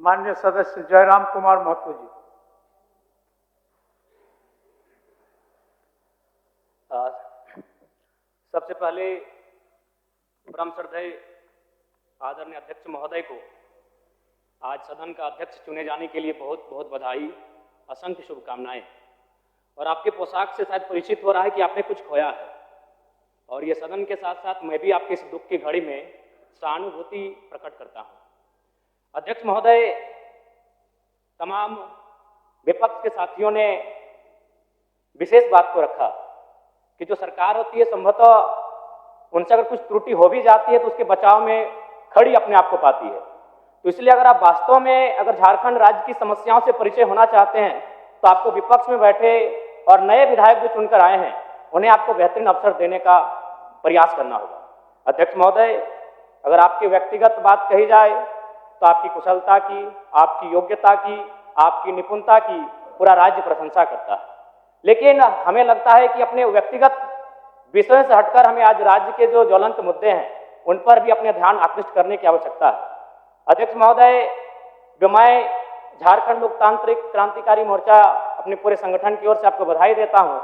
माननीय सदस्य जयराम कुमार महतो जी। सबसे पहले परम श्रद्धेय आदरणीय अध्यक्ष महोदय को आज सदन का अध्यक्ष चुने जाने के लिए बहुत बहुत बधाई, असंख्य शुभकामनाएं। और आपके पोशाक से शायद परिचित हो रहा है कि आपने कुछ खोया है, और ये सदन के साथ साथ मैं भी आपके इस दुख की घड़ी में सहानुभूति प्रकट करता हूं। अध्यक्ष महोदय, तमाम विपक्ष के साथियों ने विशेष बात को रखा कि जो सरकार होती है संभवतः उनसे अगर कुछ त्रुटि हो भी जाती है तो उसके बचाव में खड़ी अपने आप को पाती है। तो इसलिए अगर आप वास्तव में अगर झारखंड राज्य की समस्याओं से परिचय होना चाहते हैं तो आपको विपक्ष में बैठे और नए विधायक जो चुनकर आए हैं उन्हें आपको बेहतरीन अवसर देने का प्रयास करना होगा। अध्यक्ष महोदय, अगर आपकी व्यक्तिगत बात कही जाए तो आपकी कुशलता की, आपकी योग्यता की, आपकी निपुणता की पूरा राज्य प्रशंसा करता है, लेकिन हमें लगता है कि अपने व्यक्तिगत विषयों से हटकर हमें आज राज्य के जो ज्वलंत मुद्दे हैं उन पर भी अपने ध्यान आकृष्ट करने की आवश्यकता है। अध्यक्ष महोदय, जो मैं झारखंड लोकतांत्रिक क्रांतिकारी मोर्चा अपने पूरे संगठन की ओर से आपको बधाई देता हूं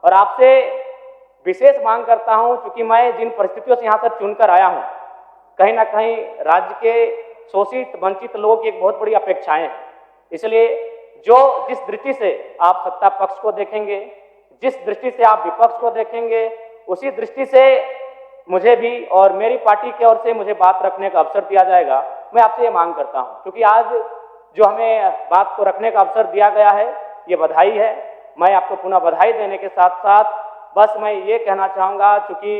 और आपसे विशेष मांग करता हूं, क्योंकि मैं जिन परिस्थितियों से यहां तक चुनकर आया हूं, कहीं ना कहीं राज्य के शोषित वंचित लोगों की एक बहुत बड़ी अपेक्षाएं हैं। इसलिए जिस दृष्टि से आप सत्ता पक्ष को देखेंगे, जिस दृष्टि से आप विपक्ष को देखेंगे, उसी दृष्टि से मुझे भी और मेरी पार्टी की ओर से मुझे बात रखने का अवसर दिया जाएगा। मैं आपसे ये मांग करता हूं, क्योंकि आज जो हमें बात को रखने का अवसर दिया गया है ये बधाई है। मैं आपको पुनः बधाई देने के साथ साथ बस मैं ये कहना चाहूँगा, चूँकि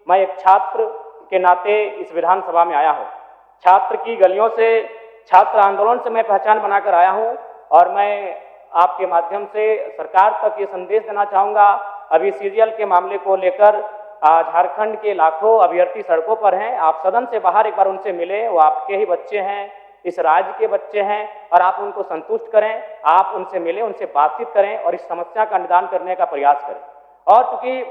मैं एक छात्र के नाते इस विधानसभा में आया हूँ, छात्र की गलियों से, छात्र आंदोलन से मैं पहचान बनाकर आया हूँ, और मैं आपके माध्यम से सरकार तक ये संदेश देना चाहूँगा। अभी सीरियल के मामले को लेकर झारखंड के लाखों अभ्यर्थी सड़कों पर हैं। आप सदन से बाहर एक बार उनसे मिले, वो आपके ही बच्चे हैं, इस राज्य के बच्चे हैं, और आप उनको संतुष्ट करें, आप उनसे मिलें, उनसे बातचीत करें और इस समस्या का निदान करने का प्रयास करें। और चूंकि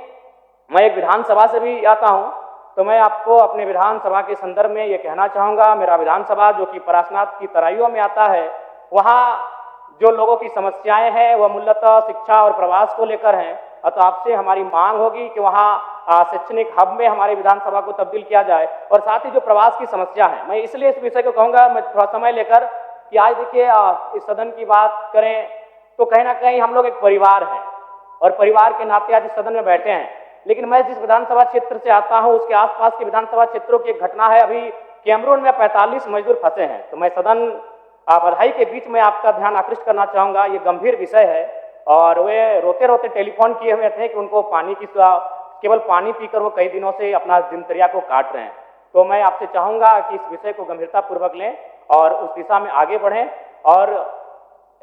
मैं एक विधानसभा से भी आता हूं तो मैं आपको अपने विधानसभा के संदर्भ में ये कहना चाहूँगा, मेरा विधानसभा जो कि परासनाथ की तराइयों में आता है, वहाँ जो लोगों की समस्याएं हैं वह मूलतः शिक्षा और प्रवास को लेकर हैं। तो आपसे हमारी मांग होगी कि वहाँ शैक्षणिक हब में हमारे विधानसभा को तब्दील किया जाए, और साथ ही जो प्रवास की समस्या है, मैं इसलिए इस विषय को कहूँगा, मैं थोड़ा समय लेकर कि आज देखिए इस सदन की बात करें तो कहीं ना कहीं हम लोग एक परिवार हैं और परिवार के नाते आज इस सदन में बैठे हैं। लेकिन मैं जिस विधानसभा क्षेत्र से आता हूँ उसके आसपास के विधानसभा क्षेत्रों की एक घटना है। अभी कैमरून में 45 मजदूर फंसे हैं, तो मैं सदन बधाई के बीच में आपका ध्यान आकृष्ट करना चाहूँगा। ये गंभीर विषय है और वे रोते रोते टेलीफोन किए हुए थे कि उनको पानी की, केवल पानी पीकर वो कई दिनों से अपना दिनचर्या को काट रहे हैं। तो मैं आपसे चाहूँगा कि इस विषय को गंभीरतापूर्वक लें और उस दिशा में आगे बढ़ें, और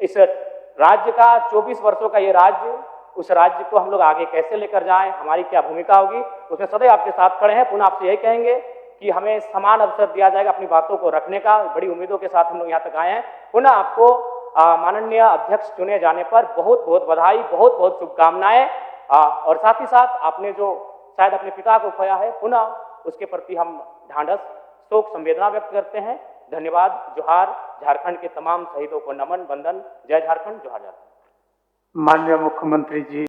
इस राज्य का 24 वर्षों का ये राज्य, उस राज्य को हम लोग आगे कैसे लेकर जाएं, हमारी क्या भूमिका होगी, उसमें सदैव आपके साथ खड़े हैं। पुनः आपसे यही कहेंगे कि हमें समान अवसर दिया जाएगा अपनी बातों को रखने का। बड़ी उम्मीदों के साथ हम लोग यहाँ तक आए हैं। पुनः आपको माननीय अध्यक्ष चुने जाने पर बहुत बहुत बधाई, बहुत बहुत शुभकामनाएं, और साथ ही साथ आपने जो शायद अपने पिता को खोया है, पुनः उसके प्रति हम ढांढस, शोक, संवेदना व्यक्त करते हैं। धन्यवाद। जोहार। झारखंड के तमाम शहीदों को नमन, वंदन। जय झारखंड, जोहार झारखंड। माननीय मुख्यमंत्री जी।